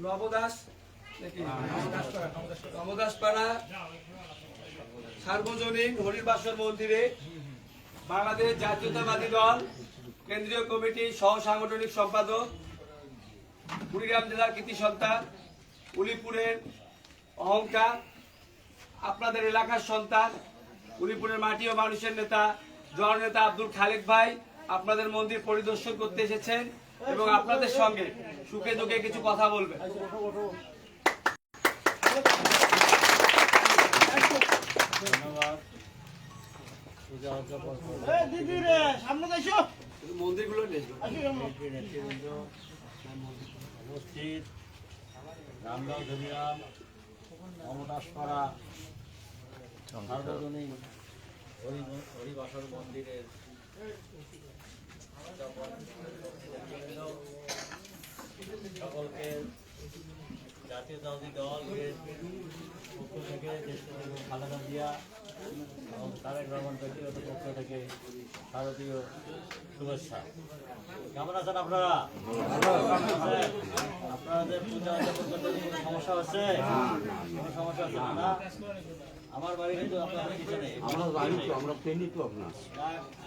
নবদাস নবদাসপাড়া সার্বজনীন হরিবাসর মন্দিরে বাংলাদেশ জাতীয়তাবাদী দল কেন্দ্রীয় কমিটির সহ সাংগঠনিক সম্পাদক, কুড়িগ্রাম জেলার কৃতি সন্তান, উলিপুরের অহংকার, আপনাদের এলাকার সন্তান, উলিপুরের মাটি ও মানুষের নেতা জননেতা আব্দুল খালেক ভাই আপনাদের মন্দির পরিদর্শন করতে এসেছেন এবং আপনাদের সঙ্গে সুখে দুঃখে কিছু কথা বলবেন। ধন্যবাদ। মন্দিরগুলো নেতৃবৃন্দ উপস্থিত, রামগাঁও ধনিরাম নবদাসপাড়া সার্বজনীন হরিবাসর মন্দিরের সকলকে জাতীয়তাবাদী দল বিএনপির পক্ষ থেকে দেশপ্রেমিক খালেদা জিয়া এবং তারেক রহমান ব্যক্তিগত পক্ষ থেকে শারদীয় শুভেচ্ছা। কেমন আছেন আপনারা? আপনাদের পূজা উদযাপন করতে কোনো সমস্যা হচ্ছে? কোনো সমস্যা হচ্ছে না? আমার বাড়ি কিন্তু আপনাদের পিছনে।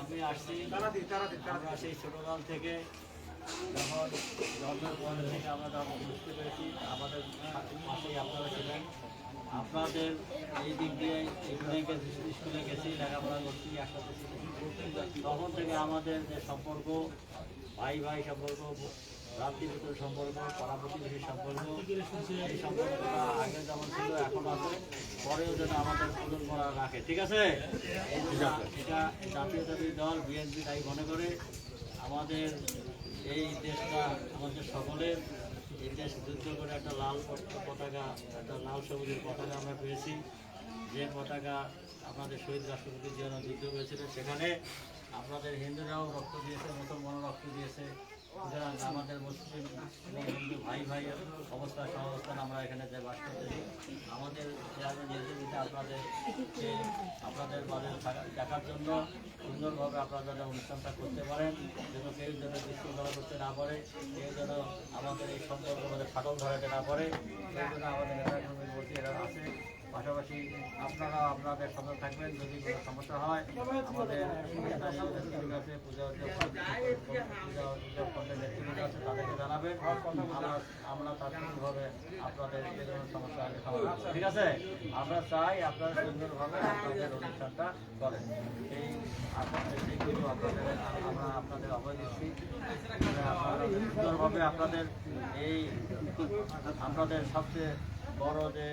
আমি আসছি আমরা সেই ছোটকাল থেকে যখন জন্মের পর থেকে আমরা যখন বুঝতে পেরেছি আমাদের পাশেই আপনারা ছিলেন। আপনাদের এই দিক দিয়ে স্কুলে গেছি, লেখাপড়া করছি, একসাথে তখন থেকে আমাদের যে সম্পর্ক, ভাই ভাই সম্পর্ক, ভ্রাতৃত্বের সম্পর্ক, পাড়া প্রতিবেশীর সম্পর্ক, এই সম্পর্কটা আগে যেমন ছিল এখন আছে, পরেও যেন আমাদের প্রজন্মরা রাখে। ঠিক আছে? এটা জাতীয়তাবাদী দল বিএনপি তাই মনে করে আমাদের এই দেশটা আমাদের সকলের, এই দেশ যুদ্ধ করে একটা লাল পতাকা, একটা লাল সবুজের পতাকা আমরা পেয়েছি। যে পতাকা আপনাদের শহীদ রাষ্ট্রপতির জন্য যুদ্ধ করেছিলেন, সেখানে আপনাদের হিন্দুরাও রক্ত দিয়েছে, মুসলমানও রক্ত দিয়েছে। সুতরাং আমাদের মুসলিম এবং হিন্দু ভাই ভাই অবস্থা সহাবস্থান আমরা এখানে যে বাস করতেছি, আমাদের চেয়ারম্যান নির্দেশিত আপনাদের বাজারে দেখার জন্য সুন্দরভাবে আপনারা যেন অনুষ্ঠানটা করতে পারেন, যেন কেউ যেন বিশৃঙ্খলা করতে না পারে, কেউ যেন আমাদের এই সম্পর্ক আমাদের ফাটল ধরাতে না পারে, সেই জন্য আমাদের নেতাকর্মীর মধ্যে এরা আছে। পাশাপাশি আপনারা আপনাদের সঙ্গে থাকবেন, যদি কোনো সমস্যা হয় আমাদের নেতৃবৃন্দ আছে, পূজা উদযাপনের নেতৃবৃন্দ আছে, তাদেরকে জানাবেন। আমরা তাৎক্ষণিকভাবে আপনাদের যে কোনো সমস্যা আগে সমাধান। ঠিক আছে? আমরা চাই আপনারা সুন্দরভাবে আপনাদের অনুষ্ঠানটা করেন। এই সেইগুলো আমরা আপনাদের অভয় দিচ্ছি। আপনারা সুন্দরভাবে আপনাদের এই আপনাদের সবচেয়ে বড় যে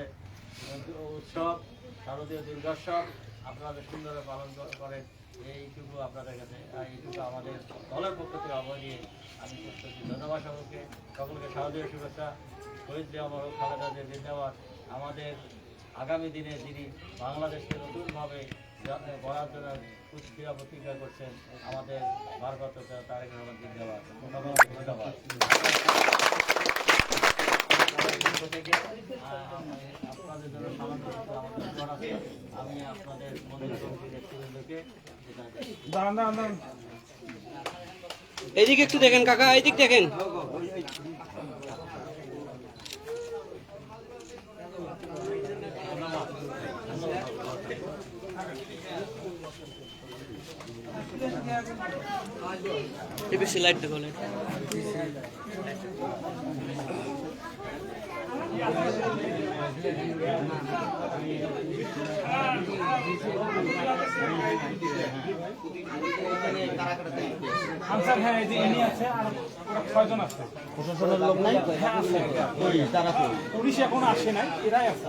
উৎসব শারদীয় দুর্গোৎসব আপনাদের সুন্দরভাবে পালন করেন, এইটুকু আপনাদের কাছে, এইটুকু আমাদের দলের পক্ষ থেকে আহ্বান নিয়ে আমি করছি। ধন্যবাদ সকলকে, সকলকে শারদীয় শুভেচ্ছা। শহীদ আমার খালেদা জিয়া জিন্দাবাদ। আমাদের আগামী দিনে যিনি বাংলাদেশকে নতুনভাবে গড়ার জন্য কুচক্রিয়া প্রতিজ্ঞা করছেন, আমাদের ভারপ্রাপ্ত তারেক রহমান জিন্দাবাদ। ধন্যবাদ। আপনাদের জন্য সামান্য আমাদের আমি আপনাদের মন্দির কমিটির নেতৃবৃন্দকে এদিকে একটু দেখেন কাকা, এদিক দেখেন। বেশি লাইট দেখো, লাইট হ্যাঁ, এই যে ইনি আছে আর 6জন আছে। প্রশাসনের লোক নাই, তারা পুলিশ এখন আসে নাই, এরাই আছে।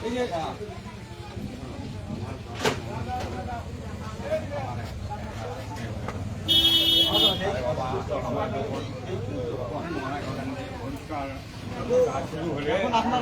এই যে আপনার